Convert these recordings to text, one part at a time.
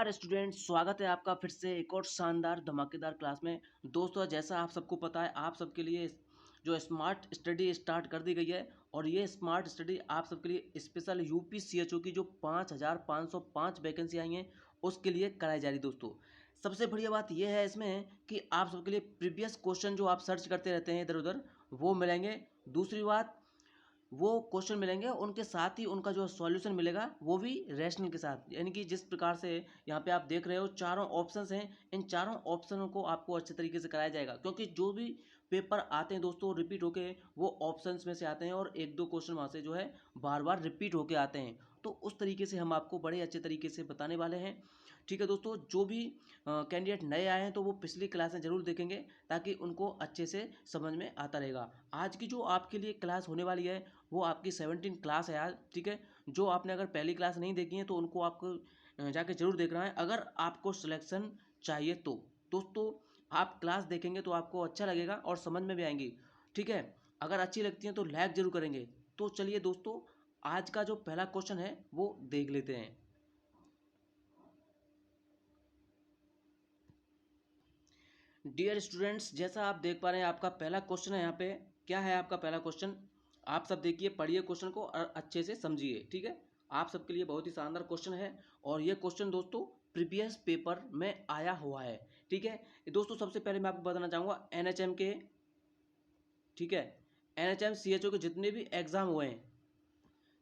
नमस्कार स्टूडेंट, स्वागत है आपका फिर से एक और शानदार धमाकेदार क्लास में। दोस्तों, जैसा आप सबको पता है, आप सबके लिए जो स्मार्ट स्टडी स्टार्ट कर दी गई है और ये स्मार्ट स्टडी आप सबके लिए स्पेशल यूपीसीएचओ की जो 5505 वैकेंसी आई हैं उसके लिए कराई जा रही है। दोस्तों, सबसे बढ़िया बात यह है इसमें कि आप सबके लिए प्रीवियस क्वेश्चन जो आप सर्च करते रहते हैं इधर उधर वो मिलेंगे। दूसरी बात, वो क्वेश्चन मिलेंगे, उनके साथ ही उनका जो सॉल्यूशन मिलेगा वो भी रैशनल के साथ, यानी कि जिस प्रकार से यहाँ पे आप देख रहे हो चारों ऑप्शंस हैं, इन चारों ऑप्शनों को आपको अच्छे तरीके से कराया जाएगा, क्योंकि जो भी पेपर आते हैं दोस्तों रिपीट होके वो ऑप्शंस में से आते हैं और एक दो क्वेश्चन वहाँ से जो है बार बार रिपीट होके आते हैं। तो उस तरीके से हम आपको बड़े अच्छे तरीके से बताने वाले हैं। ठीक है दोस्तों, जो भी कैंडिडेट नए आए हैं तो वो पिछली क्लासें ज़रूर देखेंगे ताकि उनको अच्छे से समझ में आता रहेगा। आज की जो आपके लिए क्लास होने वाली है वो आपकी 17 क्लास है आज। ठीक है, जो आपने अगर पहली क्लास नहीं देखी है तो उनको आपको जाके जरूर देखना है अगर आपको सिलेक्शन चाहिए तो। दोस्तों, आप क्लास देखेंगे तो आपको अच्छा लगेगा और समझ में भी आएंगी। ठीक है, अगर अच्छी लगती है तो लाइक जरूर करेंगे। तो चलिए दोस्तों, आज का जो पहला क्वेश्चन है वो देख लेते हैं। डियर स्टूडेंट्स, जैसा आप देख पा रहे हैं आपका पहला क्वेश्चन है। यहाँ पे क्या है आपका पहला क्वेश्चन, आप सब देखिए, पढ़िए क्वेश्चन को और अच्छे से समझिए। ठीक है, आप सबके लिए बहुत ही शानदार क्वेश्चन है और ये क्वेश्चन दोस्तों प्रीवियस पेपर में आया हुआ है। ठीक है दोस्तों, सबसे पहले मैं आपको बताना चाहूँगा एनएचएम के, ठीक है, एनएचएम सीएचओ के जितने भी एग्जाम हुए हैं,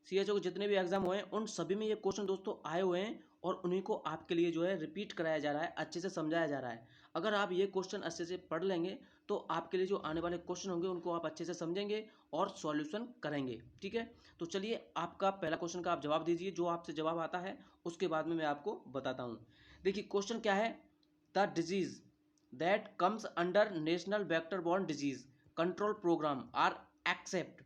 सीएचओ के जितने भी एग्जाम हुए हैं उन सभी में ये क्वेश्चन दोस्तों आए हुए हैं और उन्हीं को आपके लिए जो है रिपीट कराया जा रहा है, अच्छे से समझाया जा रहा है। अगर आप ये क्वेश्चन अच्छे से पढ़ लेंगे तो आपके लिए जो आने वाले क्वेश्चन होंगे उनको आप अच्छे से समझेंगे और सॉल्यूशन करेंगे। ठीक है, तो चलिए आपका पहला क्वेश्चन का आप जवाब दीजिए, जो आपसे जवाब आता है उसके बाद में मैं आपको बताता हूँ। देखिए क्वेश्चन क्या है, the disease that comes under national vector borne disease control programme are except,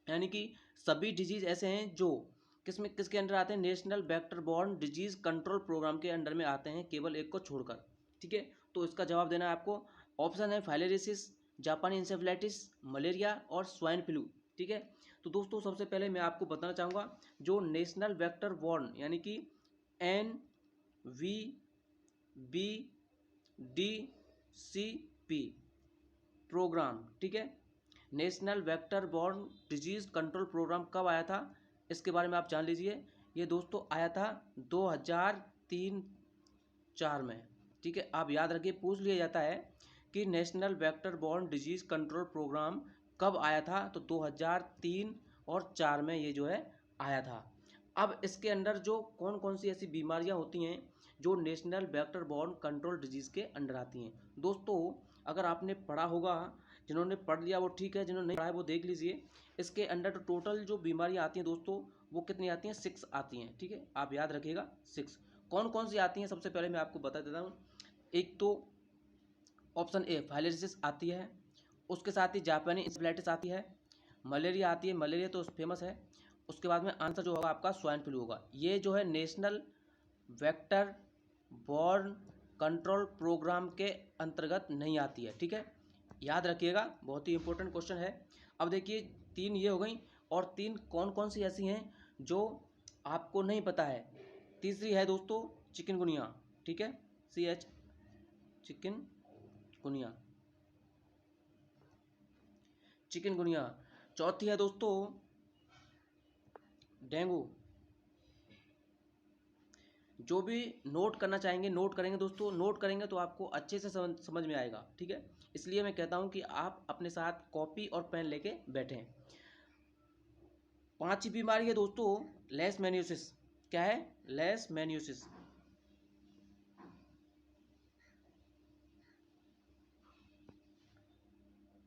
यानी कि सभी डिजीज ऐसे हैं जो किसके अंडर आते हैं, national vector borne disease control programme के अंडर में आते हैं, केवल एक को छोड़कर। ठीक है, तो इसका जवाब देना है आपको। ऑप्शन है फाइलेरिसिस, जापानी इंसेफ्लाइटिस, मलेरिया और स्वाइन फ्लू। ठीक है, तो दोस्तों सबसे पहले मैं आपको बताना चाहूँगा जो नेशनल वेक्टर बॉर्न यानी कि NVBDCP प्रोग्राम, ठीक है, national vector borne disease control programme कब आया था इसके बारे में आप जान लीजिए। ये दोस्तों आया था 2003-4 में। ठीक है, आप याद रखिए, पूछ लिया जाता है कि national vector borne disease control programme कब आया था, तो 2003 और 4 में ये जो है आया था। अब इसके अंदर जो कौन कौन सी ऐसी बीमारियां होती हैं जो national vector borne control disease के अंडर आती हैं। दोस्तों, अगर आपने पढ़ा होगा, जिन्होंने पढ़ लिया वो ठीक है, जिन्होंने नहीं पढ़ा है वो देख लीजिए। इसके अंडर टोटल जो बीमारियां आती हैं दोस्तों वो कितनी आती हैं, 6 आती हैं। ठीक है, आप याद रखिएगा 6 कौन कौन सी आती हैं। सबसे पहले मैं आपको बता देता हूँ। एक तो ऑप्शन ए फाइलेरिसिस आती है, उसके साथ ही जापानी इंसेफ्लाइटिस आती है, मलेरिया आती है, मलेरिया तो फेमस है। उसके बाद में आंसर जो होगा आपका स्वाइन फ्लू होगा। ये जो है national vector borne control programme के अंतर्गत नहीं आती है। ठीक है, याद रखिएगा, बहुत ही इंपॉर्टेंट क्वेश्चन है। अब देखिए 3 ये हो गई और 3 कौन कौन सी ऐसी हैं जो आपको नहीं पता है। तीसरी है दोस्तों चिकनगुनिया, ठीक है, CH चिकनगुनिया, चिकनगुनिया। चौथी है दोस्तों डेंगू। जो भी नोट करना चाहेंगे नोट करेंगे दोस्तों, नोट करेंगे तो आपको अच्छे से समझ में आएगा। ठीक है, इसलिए मैं कहता हूं कि आप अपने साथ कॉपी और पेन लेके बैठें। 5वीं बीमारी है दोस्तों लेशमैनियोसिस। क्या है, लेशमैनियोसिस।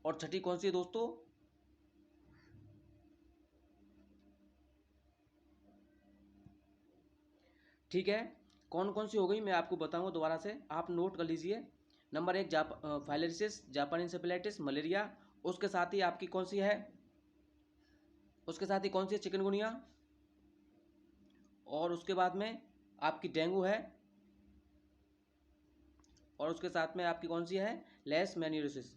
और छठी कौन सी है दोस्तों, ठीक है, कौन कौन सी हो गई मैं आपको बताऊंगा दोबारा से, आप नोट कर लीजिए। नंबर 1 फाइलेरिसिस, जापानी इंसेफ्लाइटिस, मलेरिया। उसके साथ ही आपकी कौन सी है, उसके साथ ही कौन सी है, चिकनगुनिया। और उसके बाद में आपकी डेंगू है और उसके साथ में आपकी कौन सी है, लेशमैनियोसिस।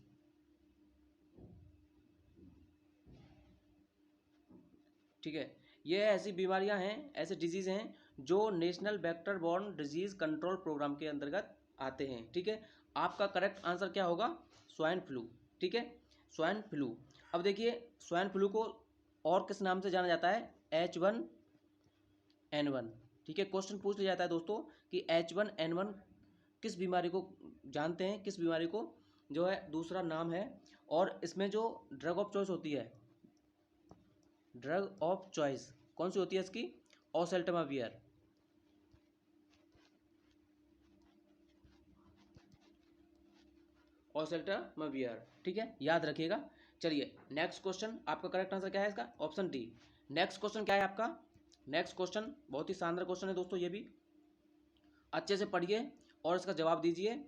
ठीक है, ये ऐसी बीमारियां हैं, ऐसे डिजीज़ हैं जो national vector borne disease control programme के अंतर्गत आते हैं। ठीक है, आपका करेक्ट आंसर क्या होगा? Swine flu. ठीक है, स्वाइन फ्लू। अब देखिए, स्वाइन फ्लू को और किस नाम से जाना जाता है? H1N1। ठीक है, क्वेश्चन पूछ लिया जाता है दोस्तों कि H1N1 किस बीमारी को जानते हैं, किस बीमारी को जो है दूसरा नाम है, और इसमें जो ड्रग ऑफ चॉइस होती है, ड्रग ऑफ चॉइस कौन सी होती है इसकी? ओसेल्टामाविर। ओसेल्टामाविर। ठीक है, याद रखिएगा। चलिए नेक्स्ट क्वेश्चन, आपका करेक्ट आंसर क्या है इसका? Option D. नेक्स्ट क्वेश्चन क्या है आपका? नेक्स्ट क्वेश्चन बहुत ही शानदार क्वेश्चन है दोस्तों, ये भी अच्छे से पढ़िए और इसका जवाब दीजिए।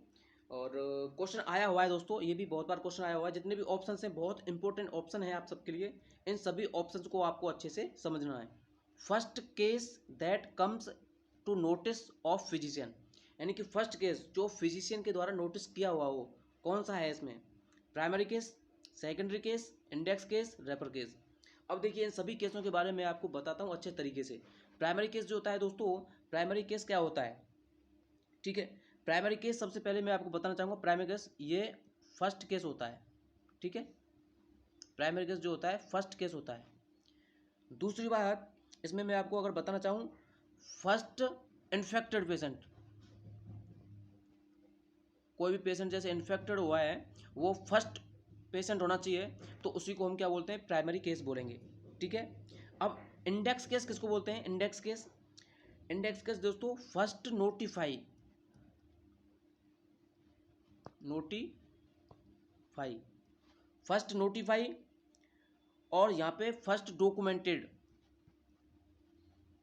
और क्वेश्चन आया हुआ है दोस्तों, ये भी बहुत बार क्वेश्चन आया हुआ है। जितने भी ऑप्शन हैं बहुत इंपॉर्टेंट ऑप्शन है आप सबके लिए, इन सभी ऑप्शंस को आपको अच्छे से समझना है। First case that comes to notice of physician, यानी कि फर्स्ट केस जो फिजिशियन के द्वारा नोटिस किया हुआ हो, कौन सा है इसमें? Primary case, secondary case, index case, refer case. अब देखिए, इन सभी केसों के बारे में आपको बताता हूँ अच्छे तरीके से। प्राइमरी केस जो होता है दोस्तों, प्राइमरी केस क्या होता है? ठीक है, प्राइमरी केस सबसे पहले मैं आपको बताना चाहूँगा, प्राइमरी केस ये फर्स्ट केस होता है। ठीक है, प्राइमरी केस जो होता है फर्स्ट केस होता है। दूसरी बात इसमें मैं आपको अगर बताना चाहूँ, फर्स्ट इन्फेक्टेड पेशेंट, कोई भी पेशेंट जैसे इन्फेक्टेड हुआ है वो फर्स्ट पेशेंट होना चाहिए, तो उसी को हम क्या बोलते हैं? प्राइमरी केस बोलेंगे। ठीक है, अब इंडेक्स केस किसको बोलते हैं? इंडेक्स केस, इंडेक्स केस दोस्तों फर्स्ट नोटिफाई फर्स्ट नोटिफाई, और यहाँ पे फर्स्ट डॉक्यूमेंटेड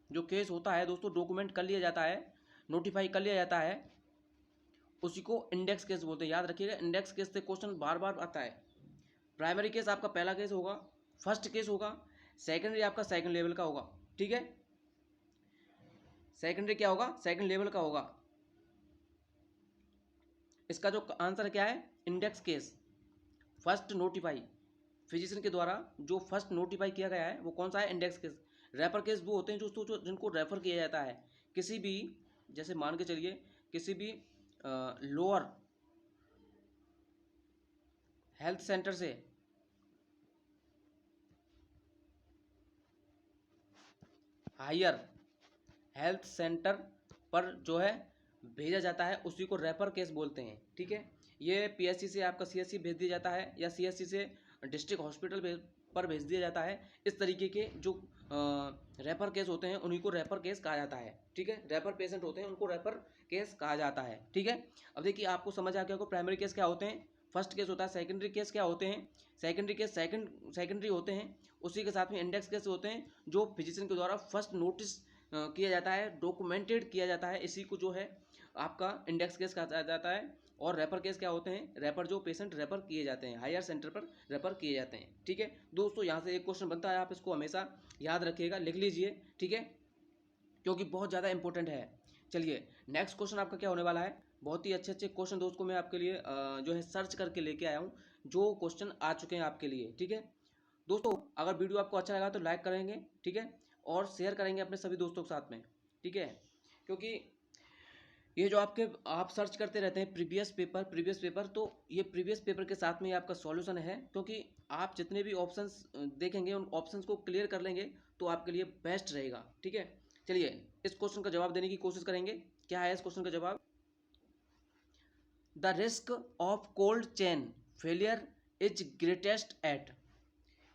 जो केस होता है दोस्तों, डॉक्यूमेंट कर लिया जाता है, नोटिफाई कर लिया जाता है, उसी को इंडेक्स केस बोलते हैं। याद रखिएगा, इंडेक्स केस से क्वेश्चन बार बार आता है। प्राइमरी केस आपका पहला केस होगा, फर्स्ट केस होगा, सेकेंडरी आपका सेकंड लेवल का होगा। ठीक है, सेकेंडरी क्या होगा? सेकंड लेवल का होगा। इसका जो आंसर क्या है? Index case, first notify, physician के द्वारा जो फर्स्ट नोटिफाई किया गया है वो कौन सा है? Index case. रेफर केस वो होते हैं जो जिनको रेफर किया जाता है किसी भी, जैसे मान के चलिए किसी भी लोअर हेल्थ सेंटर से हायर हेल्थ सेंटर पर जो है भेजा जाता है, उसी को रेफर केस बोलते हैं। ठीक है, ये पीएचसी से आपका सीएचसी भेज दिया जाता है, या सीएचसी से डिस्ट्रिक्ट हॉस्पिटल पर भेज दिया जाता है। इस तरीके के जो रेफर केस होते हैं उन्हीं को रेफर केस कहा जाता है। ठीक है, रेफर पेशेंट होते हैं उनको रेफर केस कहा जाता है। ठीक है, अब देखिए आपको समझ आ गया होगा प्राइमरी केस क्या होते हैं, फर्स्ट केस होता है। सेकेंडरी केस क्या होते हैं? सेकेंडरी केस सेकेंडरी होते हैं, उसी के साथ में इंडेक्स केस होते हैं जो फिजिशियन के द्वारा फर्स्ट नोटिस किया जाता है, डॉक्यूमेंटेड किया जाता है, इसी को जो है आपका इंडेक्स केस कहा जाता है। और रेफर केस क्या होते हैं? रेफर जो पेशेंट रेफर किए जाते हैं, हायर सेंटर पर रेफर किए जाते हैं। ठीक है दोस्तों, यहाँ से एक क्वेश्चन बनता है, आप इसको हमेशा याद रखिएगा, लिख लीजिए। ठीक है, क्योंकि बहुत ज़्यादा इंपॉर्टेंट है। चलिए नेक्स्ट क्वेश्चन आपका क्या होने वाला है? बहुत ही अच्छे अच्छे क्वेश्चन दोस्तों मैं आपके लिए जो है सर्च करके लेके आया हूँ, जो क्वेश्चन आ चुके हैं आपके लिए। ठीक है दोस्तों, अगर वीडियो आपको अच्छा लगा तो लाइक करेंगे। ठीक है, और शेयर करेंगे अपने सभी दोस्तों के साथ में। ठीक है, क्योंकि ये जो आप सर्च करते रहते हैं प्रीवियस पेपर, तो ये प्रीवियस पेपर के साथ में ही आपका सॉल्यूशन है। क्योंकि आप जितने भी ऑप्शंस देखेंगे उन ऑप्शंस को क्लियर कर लेंगे तो आपके लिए बेस्ट रहेगा। ठीक है, चलिए इस क्वेश्चन का जवाब देने की कोशिश करेंगे। क्या है इस क्वेश्चन का जवाब? The risk of cold chain failure is greatest at,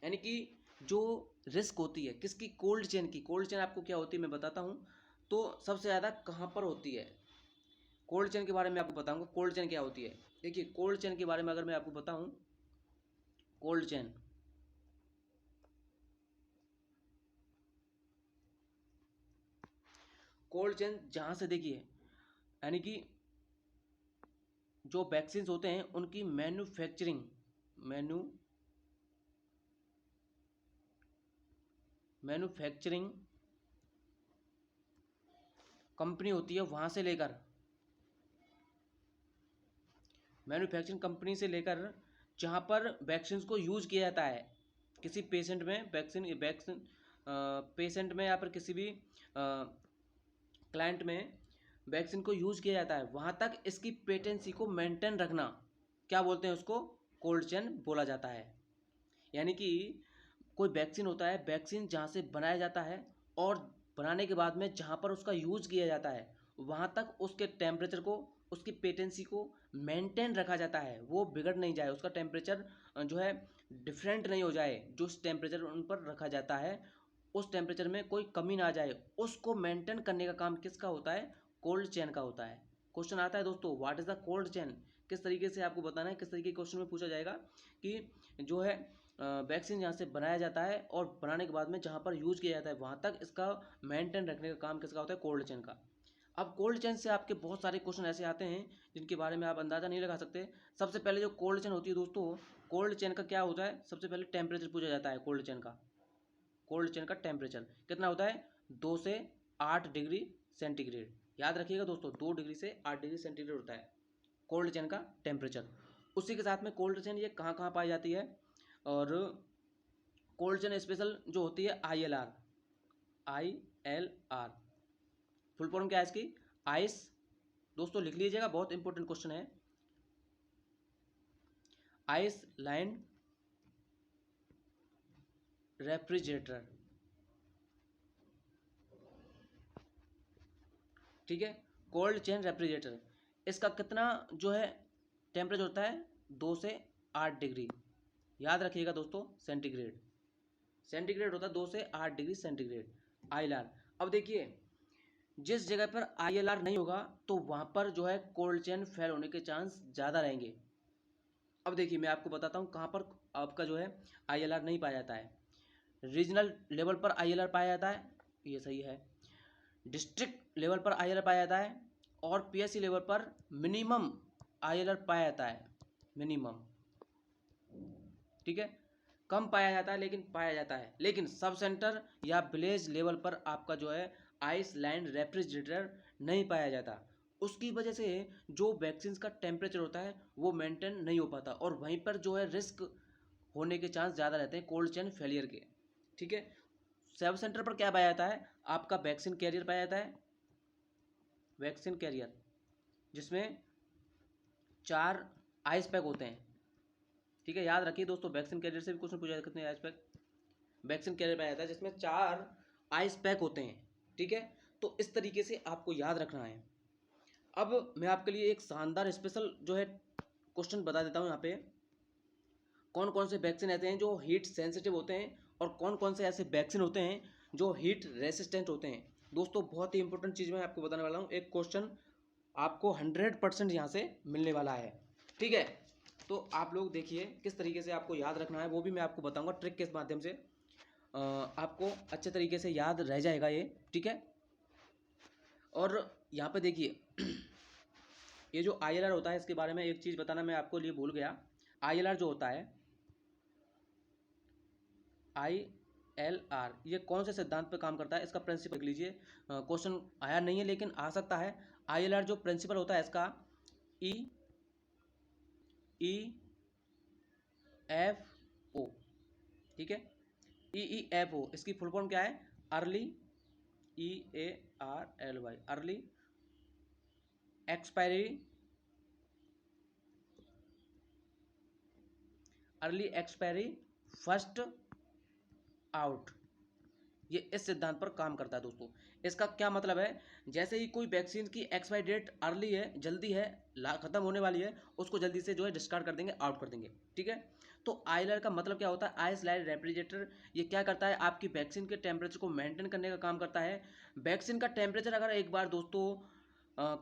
यानी कि जो रिस्क होती है किसकी? कोल्ड चेन की। कोल्ड चेन आपको क्या होती है मैं बताता हूँ। तो सबसे ज़्यादा कहाँ पर होती है? कोल्ड चेन के बारे में आपको बताऊंगा, कोल्ड चेन क्या होती है। देखिए कोल्ड चेन के बारे में अगर मैं आपको बताऊं, कोल्ड चेन, कोल्ड चेन जहां से देखिए, यानी कि जो वैक्सीन होते हैं उनकी मैन्युफैक्चरिंग कंपनी होती है, वहां से लेकर मैन्युफैक्चरिंग कंपनी से लेकर जहां पर वैक्सीन को यूज किया जाता है किसी पेशेंट में, वैक्सीन पेशेंट में या फिर किसी भी क्लाइंट में वैक्सीन को यूज़ किया जाता है वहाँ तक इसकी पेटेंसी को मेंटेन रखना क्या बोलते हैं, उसको कोल्ड चेन बोला जाता है। यानी कि कोई वैक्सीन होता है, वैक्सीन जहाँ से बनाया जाता है और बनाने के बाद में जहाँ पर उसका यूज़ किया जाता है वहाँ तक उसके टेम्परेचर को, उसकी पेटेंसी को मेंटेन रखा जाता है, वो बिगड़ नहीं जाए, उसका टेम्परेचर जो है डिफरेंट नहीं हो जाए, जो टेम्परेचर उन पर रखा जाता है उस टेम्परेचर में कोई कमी ना आ जाए, उसको मेंटेन करने का काम किसका होता है, कोल्ड चेन का होता है। क्वेश्चन आता है दोस्तों, what is the cold chain, किस तरीके से आपको बताना है, किस तरीके के क्वेश्चन में पूछा जाएगा कि जो है वैक्सीन जहाँ से बनाया जाता है और बनाने के बाद में जहाँ पर यूज़ किया जाता है वहाँ तक इसका मेंटेन रखने का काम किसका होता है, कोल्ड चेन का। अब कोल्ड चेन से आपके बहुत सारे क्वेश्चन ऐसे आते हैं जिनके बारे में आप अंदाज़ा नहीं लगा सकते। सबसे पहले जो कोल्ड चेन होती है दोस्तों, कोल्ड चेन का क्या होता है, सबसे पहले टेम्परेचर पूछा जाता है कोल्ड चेन का। कोल्ड चेन का टेम्परेचर कितना होता है, 2 से 8 डिग्री सेंटीग्रेड। याद रखिएगा दोस्तों, 2 डिग्री से 8 डिग्री सेंटीग्रेड होता है कोल्ड चेन का टेम्परेचर। उसी के साथ में कोल्ड चेन ये कहाँ कहाँ पाई जाती है, और कोल्ड चेन स्पेशल जो होती है ILR, ILR फुल फॉर्म क्या है इसकी, आइस, दोस्तों लिख लीजिएगा, बहुत इंपॉर्टेंट क्वेश्चन है, आइस लाइन रेफ्रिजरेटर, ठीक है, कोल्ड चेन रेफ्रिजरेटर। इसका कितना जो है टेम्परेचर होता है, 2 से 8 डिग्री, याद रखिएगा दोस्तों, सेंटीग्रेड, सेंटीग्रेड होता है 2 से 8 डिग्री सेंटीग्रेड ILR। अब देखिए जिस जगह पर ILR नहीं होगा तो वहाँ पर जो है कोल्ड चेन फेल होने के चांस ज़्यादा रहेंगे। अब देखिए मैं आपको बताता हूँ कहाँ पर आपका जो है ILR नहीं पाया जाता है। रीजनल लेवल पर ILR पाया जाता है, ये सही है। डिस्ट्रिक्ट लेवल पर ILR पाया जाता है और PSC लेवल पर मिनिमम ILR पाया जाता है, मिनिमम, ठीक है, कम पाया जाता है लेकिन पाया जाता है। लेकिन सब सेंटर या विलेज लेवल पर आपका जो है आइस लैंड रेफ्रिजरेटर नहीं पाया जाता। उसकी वजह से जो वैक्सीन का टेम्परेचर होता है वो मेंटेन नहीं हो पाता और वहीं पर जो है रिस्क होने के चांस ज़्यादा रहते हैं कोल्ड चेन फेलियर के, ठीक है। सब सेंटर पर क्या पाया जाता है, आपका वैक्सीन कैरियर पाया जाता है, वैक्सीन कैरियर जिसमें 4 आइस पैक होते हैं, ठीक है। याद रखिए दोस्तों, वैक्सीन कैरियर से भी क्वेश्चन पूछा जाता है, कितने आइस पैक, वैक्सीन कैरियर पाया जाता है जिसमें 4 आइस पैक होते हैं, ठीक है। तो इस तरीके से आपको याद रखना है। अब मैं आपके लिए एक शानदार स्पेशल जो है क्वेश्चन बता देता हूँ यहाँ पे, कौन कौन से वैक्सीन ऐसे हैं जो हीट सेंसिटिव होते हैं और कौन कौन से ऐसे वैक्सीन होते हैं जो हीट रेसिस्टेंट होते हैं। दोस्तों बहुत ही इंपॉर्टेंट चीज़ मैं आपको बताने वाला हूँ, एक क्वेश्चन आपको 100% यहाँ से मिलने वाला है, ठीक है। तो आप लोग देखिए किस तरीके से आपको याद रखना है, वो भी मैं आपको बताऊंगा ट्रिक के माध्यम से, आपको अच्छे तरीके से याद रह जाएगा ये, ठीक है। और यहाँ पे देखिए ये जो ILR होता है इसके बारे में एक चीज़ बताना मैं आपको लिए भूल गया। ILR जो होता है, ILR ये कौन से सिद्धांत पे काम करता है, इसका प्रिंसिपल लिख लीजिए, क्वेश्चन आया नहीं है लेकिन आ सकता है। ILR जो प्रिंसिपल होता है इसका EEFO, ठीक है, EEFO इसकी फुल फॉर्म क्या है, early, EARLY early expiry, early expiry first out, ये इस सिद्धांत पर काम करता है दोस्तों। इसका क्या मतलब है, जैसे ही कोई वैक्सीन की एक्सपायरी डेट अर्ली है, जल्दी है, खत्म होने वाली है, उसको जल्दी से जो है डिस्कार्ड कर देंगे, आउट कर देंगे, ठीक है। तो ILR का मतलब क्या होता है, आइस लाइट रेफ्रिजरेटर, ये क्या करता है, आपकी वैक्सीन के टेम्परेचर को मेंटेन करने का काम करता है। वैक्सीन का टेम्परेचर अगर एक बार दोस्तों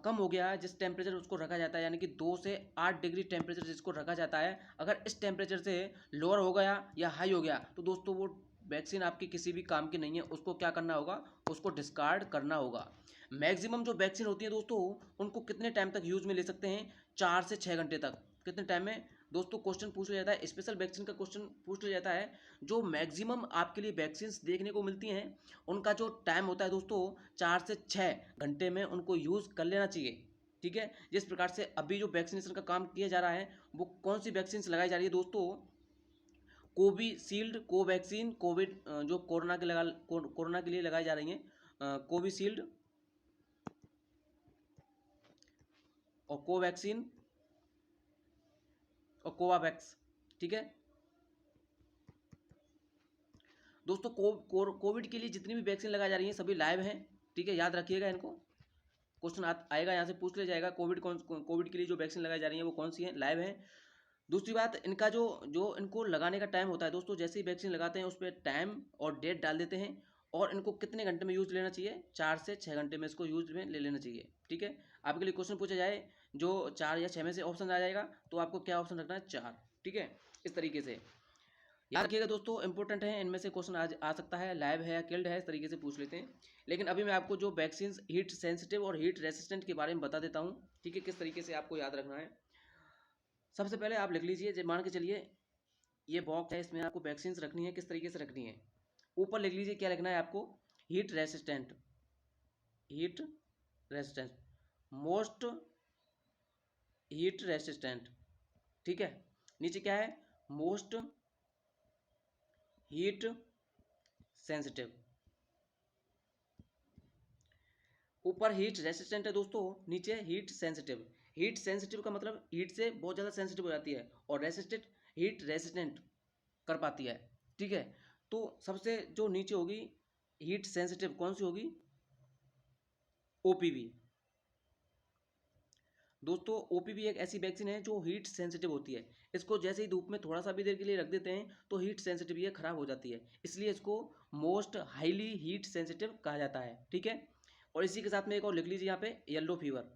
कम हो गया, जिस टेम्परेचर उसको रखा जाता है, यानी कि 2 से 8 डिग्री टेम्परेचर जिसको रखा जाता है, अगर इस टेम्परेचर से लोअर हो गया या हाई हो गया तो दोस्तों वो वैक्सीन आपकी किसी भी काम की नहीं है, उसको क्या करना होगा, उसको डिस्कार्ड करना होगा। मैक्सिमम जो वैक्सीन होती है दोस्तों उनको कितने टाइम तक यूज में ले सकते हैं, 4 से 6 घंटे तक, कितने टाइम में दोस्तों क्वेश्चन पूछ लिया जाता है, स्पेशल वैक्सीन का क्वेश्चन पूछ लिया जाता है। जो मैक्सिमम आपके लिए वैक्सीन देखने को मिलती हैं उनका जो टाइम होता है दोस्तों 4 से 6 घंटे में उनको यूज़ कर लेना चाहिए, ठीक है। जिस प्रकार से अभी जो वैक्सीनेशन का काम किया जा रहा है वो कौन सी वैक्सीन लगाई जा रही है दोस्तों, कोविशील्ड, कोवैक्सीन, कोविड जो कोरोना के लिए लगाई जा रही हैं, कोविशील्ड, और कोवैक्सीन और कोवावैक्स। ठीक है दोस्तों, कोविड के लिए जितनी भी वैक्सीन लगाई जा रही है सभी लाइव हैं। ठीक है, याद रखिएगा इनको, क्वेश्चन आएगा यहाँ से पूछ लिया जाएगा। कोविड के लिए जो वैक्सीन लगाई जा रही है वो कौन सी है, लाइव है। दूसरी बात, इनका जो जो इनको लगाने का टाइम होता है दोस्तों, जैसे ही वैक्सीन लगाते हैं उस पर टाइम और डेट डाल देते हैं, और इनको कितने घंटे में यूज लेना चाहिए, 4 से 6 घंटे में इसको यूज में ले लेना चाहिए। ठीक है, आपके लिए क्वेश्चन पूछा जाए जो 4 या 6 में से ऑप्शन आ जाएगा, तो आपको क्या ऑप्शन रखना है, 4। ठीक है, इस तरीके से याद रखिएगा दोस्तों, इंपॉर्टेंट है, इनमें से क्वेश्चन आज आ सकता है, लाइव है या किल्ड है, इस तरीके से पूछ लेते हैं। लेकिन अभी मैं आपको जो वैक्सीन हीट सेंसिटिव और हीट रेसिस्टेंट के बारे में बता देता हूँ। ठीक है, किस तरीके से आपको याद रखना है। सबसे पहले आप लिख लीजिए, जब मान के चलिए ये बॉक्स है, इसमें आपको वैक्सीन रखनी है, किस तरीके से रखनी है। ऊपर लिख लीजिए क्या लिखना है आपको, heat resistant, heat resistant, most heat resistant. ठीक है, नीचे क्या है, मोस्ट हीट सेंसिटिव। ऊपर हीट रेसिस्टेंट है दोस्तों, नीचे हीट सेंसिटिव। हीट सेंसिटिव का मतलब हीट से बहुत ज़्यादा सेंसिटिव हो जाती है, और रेसिस्टेंट हीट रेसिस्टेंट कर पाती है। ठीक है, तो सबसे जो नीचे होगी हीट सेंसिटिव, कौन सी होगी, ओपीवी। दोस्तों ओपीवी एक ऐसी वैक्सीन है जो हीट सेंसिटिव होती है। इसको जैसे ही धूप में थोड़ा सा भी देर के लिए रख देते हैं तो हीट सेंसिटिव ये खराब हो जाती है, इसलिए इसको मोस्ट हाईली हीट सेंसिटिव कहा जाता है। ठीक है, और इसी के साथ में एक और लिख लीजिए यहाँ पे, येलो फीवर।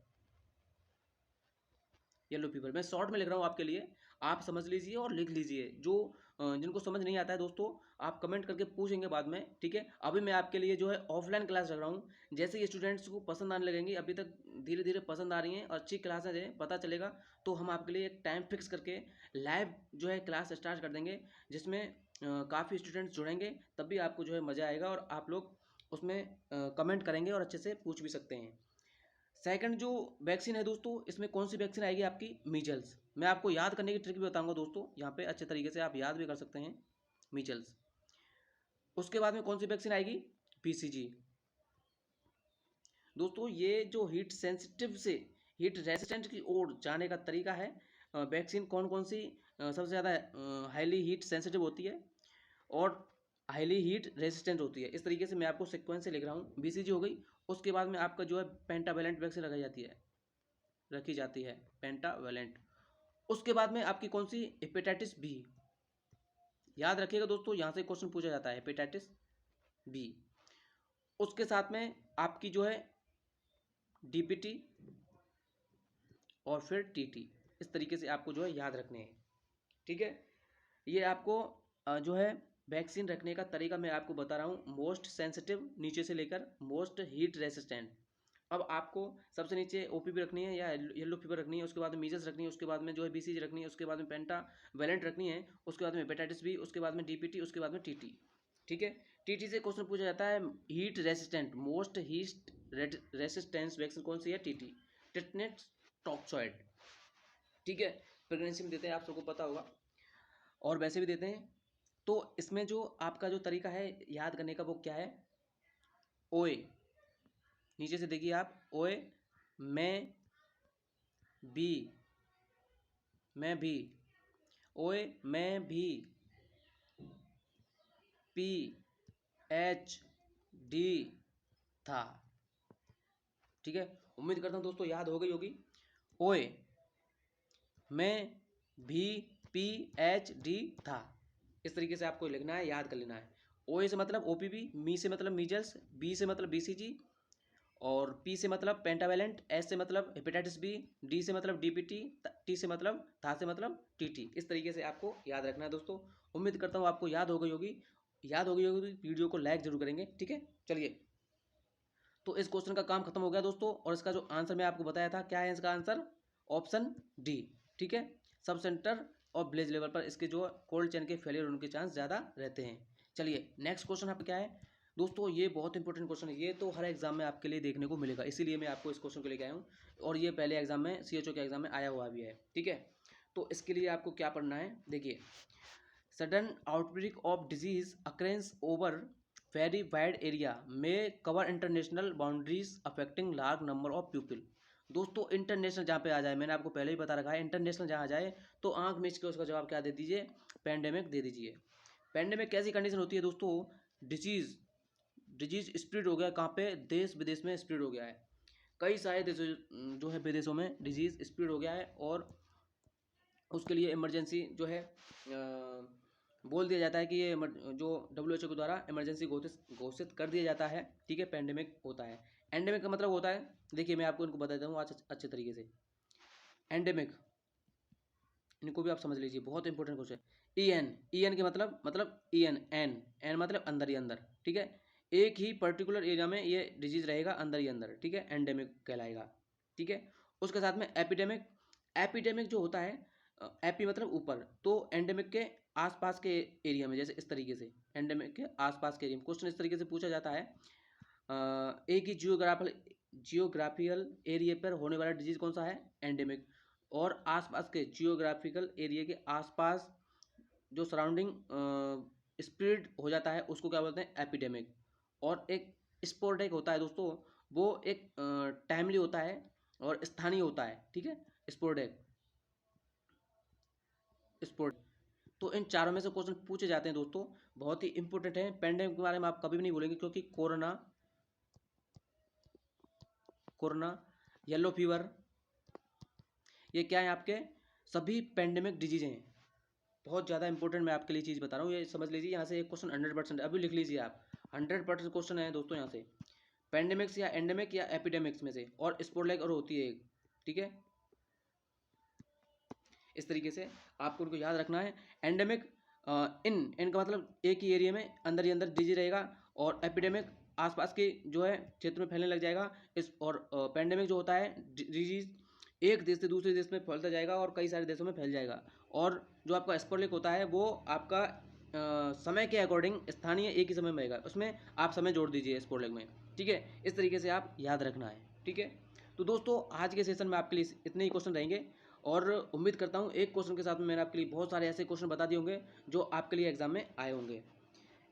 येलो फीवर मैं शॉर्ट में लिख रहा हूँ आपके लिए, आप समझ लीजिए और लिख लीजिए। जो जिनको समझ नहीं आता है दोस्तों, आप कमेंट करके पूछेंगे बाद में। ठीक है, अभी मैं आपके लिए जो है ऑफलाइन क्लास रख रहा हूँ। जैसे ही स्टूडेंट्स को पसंद आने लगेंगी, अभी तक धीरे धीरे पसंद आ रही हैं और अच्छी क्लासेज हैं, पता चलेगा, तो हम आपके लिए एक टाइम फिक्स करके लाइव जो है क्लास स्टार्ट कर देंगे, जिसमें काफ़ी स्टूडेंट्स जुड़ेंगे, तब भी आपको जो है मज़ा आएगा, और आप लोग उसमें कमेंट करेंगे और अच्छे से पूछ भी सकते हैं। सेकंड जो वैक्सीन है दोस्तों, इसमें कौन सी वैक्सीन आएगी, आपकी मीजल्स। मैं आपको याद करने की ट्रिक भी बताऊंगा दोस्तों, यहाँ पे अच्छे तरीके से आप याद भी कर सकते हैं, मीजल्स। उसके बाद में कौन सी वैक्सीन आएगी, पीसीजी। दोस्तों ये जो हीट सेंसिटिव से हीट रेसिस्टेंट की ओर जाने का तरीका है, वैक्सीन कौन कौन सी सबसे ज़्यादा हाईली हीट सेंसिटिव होती है और हाईली हीट रेसिस्टेंट होती है। इस तरीके से मैं आपको सीक्वेंस से लिख रहा हूँ। बीसीजी हो गई, उसके बाद में आपका जो है पेंटावेलेंट वैक्सीन रखी जाती है पेंटावेलेंट। उसके बाद में आपकी कौन सी, हेपेटाइटिस बी। याद रखिएगा दोस्तों, यहाँ से क्वेश्चन पूछा जाता है, हेपेटाइटिस बी। उसके साथ में आपकी जो है डीपीटी और फिर टीटी। इस तरीके से आपको जो है याद रखने हैं। ठीक है, ये आपको जो है वैक्सीन रखने का तरीका मैं आपको बता रहा हूँ। मोस्ट सेंसिटिव नीचे से लेकर मोस्ट हीट रेसिस्टेंट। अब आपको सबसे नीचे ओपीवी रखनी है या येलो फीवर रखनी है, उसके बाद में मीजल्स रखनी है, उसके बाद में जो है बीसीजी रखनी है, उसके बाद में पेंटावेलेंट रखनी है, उसके बाद में हेपेटाइटिस बी, उसके बाद में डीपीटी, उसके बाद में टीटी। ठीक है, टीटी से क्वेश्चन पूछा जाता है, heat resistant most heat resistance vaccine कौन सी है, टीटी, टेटनेस टॉक्सॉइड। ठीक है, प्रेगनेंसी में देते हैं, आप सबको पता होगा, और वैसे भी देते हैं। तो इसमें जो आपका जो तरीका है याद करने का वो क्या है, ओए। नीचे से देखिए आप, ओए, मैं भी, मैं भी, ओए मैं भी, पी एच डी था। ठीक है, उम्मीद करता हूँ दोस्तों याद हो गई होगी। ओए मैं भी, पी एच डी था। इस तरीके से आपको लिखना है, याद कर लेना है। ओए से मतलब ओपीवी, मी से मतलब मीजल्स, बी से मतलब बीसीजी, और पी से मतलब पेंटावेलेंट, एस से मतलब हेपेटाइटिस बी, डी से मतलब डीपीटी, टी से मतलब था से मतलब टीटी। इस तरीके से आपको याद रखना है दोस्तों। उम्मीद करता हूँ आपको याद हो गई होगी। याद हो गई होगी तो वीडियो को लाइक जरूर करेंगे। ठीक है, चलिए, तो इस क्वेश्चन का काम खत्म हो गया दोस्तों, और इसका जो आंसर मैं आपको बताया था, क्या है इसका आंसर, ऑप्शन डी। ठीक है, सब सेंटर और ब्लेज लेवल पर इसके जो कोल्ड चेन के फेलियर होने के चांस ज़्यादा रहते हैं। चलिए नेक्स्ट क्वेश्चन आपका क्या है दोस्तों, ये बहुत इंपॉर्टेंट क्वेश्चन है, ये तो हर एग्जाम में आपके लिए देखने को मिलेगा, इसीलिए मैं आपको इस क्वेश्चन को लेकर आया हूँ, और ये पहले एग्जाम में सीएचओ के एग्जाम में आया हुआ भी है। ठीक है, तो इसके लिए आपको क्या पढ़ना है, देखिए, sudden outbreak of disease occurrence over very wide area में cover international boundaries affecting large number of people. दोस्तों इंटरनेशनल जहाँ पे आ जाए, मैंने आपको पहले ही बता रखा है, इंटरनेशनल जहाँ आ जाए तो आंख मीच के उसका जवाब क्या दे दीजिए, पैंडेमिक दे दीजिए। पैंडेमिक कैसी कंडीशन होती है दोस्तों, डिजीज स्प्रेड हो गया, कहाँ पे, देश विदेश में स्प्रेड हो गया है, कई सारे देशों जो है विदेशों में डिजीज स्प्रेड हो गया है, और उसके लिए इमरजेंसी जो है बोल दिया जाता है कि ये जो WHO के द्वारा इमरजेंसी घोषित कर दिया जाता है, ठीक है, पैंडेमिक होता है। एंडेमिक का मतलब होता है, देखिए मैं आपको इनको बता देता हूँ आज अच्छे तरीके से। एंडेमिक, इनको भी आप समझ लीजिए, बहुत इंपॉर्टेंट क्वेश्चन। ई एन के मतलब एन मतलब अंदर ही अंदर, ठीक है, एक ही पर्टिकुलर एरिया में ये डिजीज रहेगा अंदर ही अंदर, ठीक है, एंडेमिक कहलाएगा, ठीक है। उसके साथ में एपिडेमिक, एपिडेमिक जो होता है, एपी मतलब ऊपर, तो एंडेमिक के आसपास के एरिया में, जैसे इस तरीके से एंडेमिक के आसपास के एरिया में क्वेश्चन इस तरीके से पूछा जाता है, एक ही जियोग्राफिकल एरिया पर होने वाला डिजीज कौन सा है, एंडेमिक, और आसपास के जियोग्राफिकल एरिया के आसपास जो सराउंडिंग स्प्रेड हो जाता है उसको क्या बोलते हैं, एपिडेमिक। और एक स्पोर्डिक होता है दोस्तों, वो एक टाइमली होता है और स्थानीय होता है, ठीक है, स्पोर्डिक स्पोर्ट। तो इन चारों में से क्वेश्चन पूछे जाते हैं दोस्तों, बहुत ही इंपॉर्टेंट है। पेंडेमिक के बारे में आप कभी भी नहीं बोलेंगे, क्योंकि कोरोना, येलो फीवर, ये क्या है, आपके सभी पेंडेमिक डिजीज हैं। बहुत ज़्यादा इंपॉर्टेंट मैं आपके लिए चीज़ बता रहा हूँ, ये समझ लीजिए। यहाँ से एक क्वेश्चन 100% अभी लिख लीजिए आप, 100% क्वेश्चन है दोस्तों यहाँ से, पेंडेमिक्स या एंडेमिक या एपिडेमिक्स में से, और स्पोर्ट लाइक और होती है एक, ठीक है। इस तरीके से आपको उनको याद रखना है। एंडेमिक इन का मतलब एक ही एरिया में अंदर ही अंदर डिजीज रहेगा, और एपिडेमिक आसपास के जो है क्षेत्र में फैलने लग जाएगा। इस और पेंडेमिक जो होता है डिजीज एक देश से दूसरे देश में फैलता जाएगा और कई सारे देशों में फैल जाएगा। और जो आपका स्पोर्लिक होता है वो आपका समय के अकॉर्डिंग स्थानीय एक ही समय में रहेगा, उसमें आप समय जोड़ दीजिए स्पोर्लिक में, ठीक है। इस तरीके से आप याद रखना है, ठीक है। तो दोस्तों आज के सेशन में आपके लिए इतने ही क्वेश्चन रहेंगे, और उम्मीद करता हूँ एक क्वेश्चन के साथ में मैंने आपके लिए बहुत सारे ऐसे क्वेश्चन बता दिए होंगे जो आपके लिए एग्जाम में आए होंगे।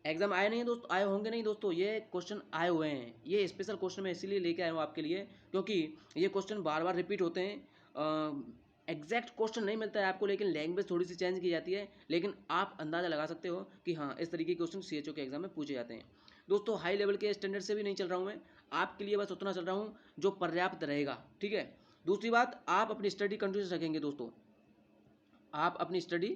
एग्जाम आए नहीं दोस्तों, आए होंगे नहीं दोस्तों, ये क्वेश्चन आए हुए हैं। ये स्पेशल क्वेश्चन मैं इसीलिए लेके आया हूँ आपके लिए, क्योंकि ये क्वेश्चन बार बार रिपीट होते हैं। एग्जैक्ट क्वेश्चन नहीं मिलता है आपको, लेकिन लैंग्वेज थोड़ी सी चेंज की जाती है, लेकिन आप अंदाज़ा लगा सकते हो कि हाँ इस तरीके के क्वेश्चन CHO के एग्जाम में पूछे जाते हैं। दोस्तों हाई लेवल के स्टैंडर्ड से भी नहीं चल रहा हूँ मैं, आपके लिए बस उतना चल रहा हूँ जो पर्याप्त रहेगा, ठीक है। दूसरी बात, आप अपनी स्टडी कंटिन्यूस रखेंगे दोस्तों, आप अपनी स्टडी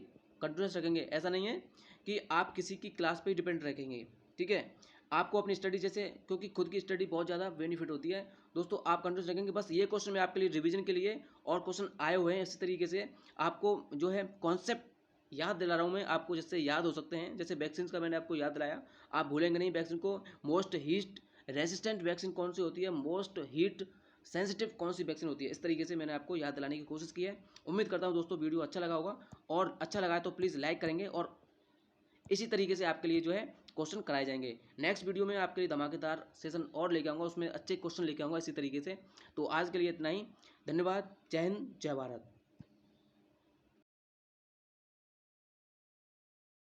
कंटिन्यूस रखेंगे, ऐसा नहीं है कि आप किसी की क्लास पे ही डिपेंड रखेंगे, ठीक है। आपको अपनी स्टडी जैसे, क्योंकि खुद की स्टडी बहुत ज़्यादा बेनिफिट होती है दोस्तों, आप कंटिन्यूस रखेंगे। बस ये क्वेश्चन मैं आपके लिए रिवीजन के लिए, और क्वेश्चन आए हुए हैं इसी तरीके से, आपको जो है कॉन्सेप्ट याद दिला रहा हूँ मैं आपको, जिससे याद हो सकते हैं। जैसे वैक्सीन का मैंने आपको याद दिलाया, आप भूलेंगे नहीं वैक्सीन को। मोस्ट हीट रेसिस्टेंट वैक्सीन कौन सी होती है, मोस्ट हीट सेंसिटिव कौन सी वैक्सीन होती है, इस तरीके से मैंने आपको याद दिलाने की कोशिश की है। उम्मीद करता हूँ दोस्तों वीडियो अच्छा लगा होगा, और अच्छा लगा है तो प्लीज़ लाइक करेंगे, और इसी तरीके से आपके लिए जो है क्वेश्चन कराए जाएंगे। नेक्स्ट वीडियो में आपके लिए धमाकेदार सेशन और लेके आऊँगा, उसमें अच्छे क्वेश्चन लेके आऊँगा इसी तरीके से। तो आज के लिए इतना ही, धन्यवाद, जय हिंद, जय भारत।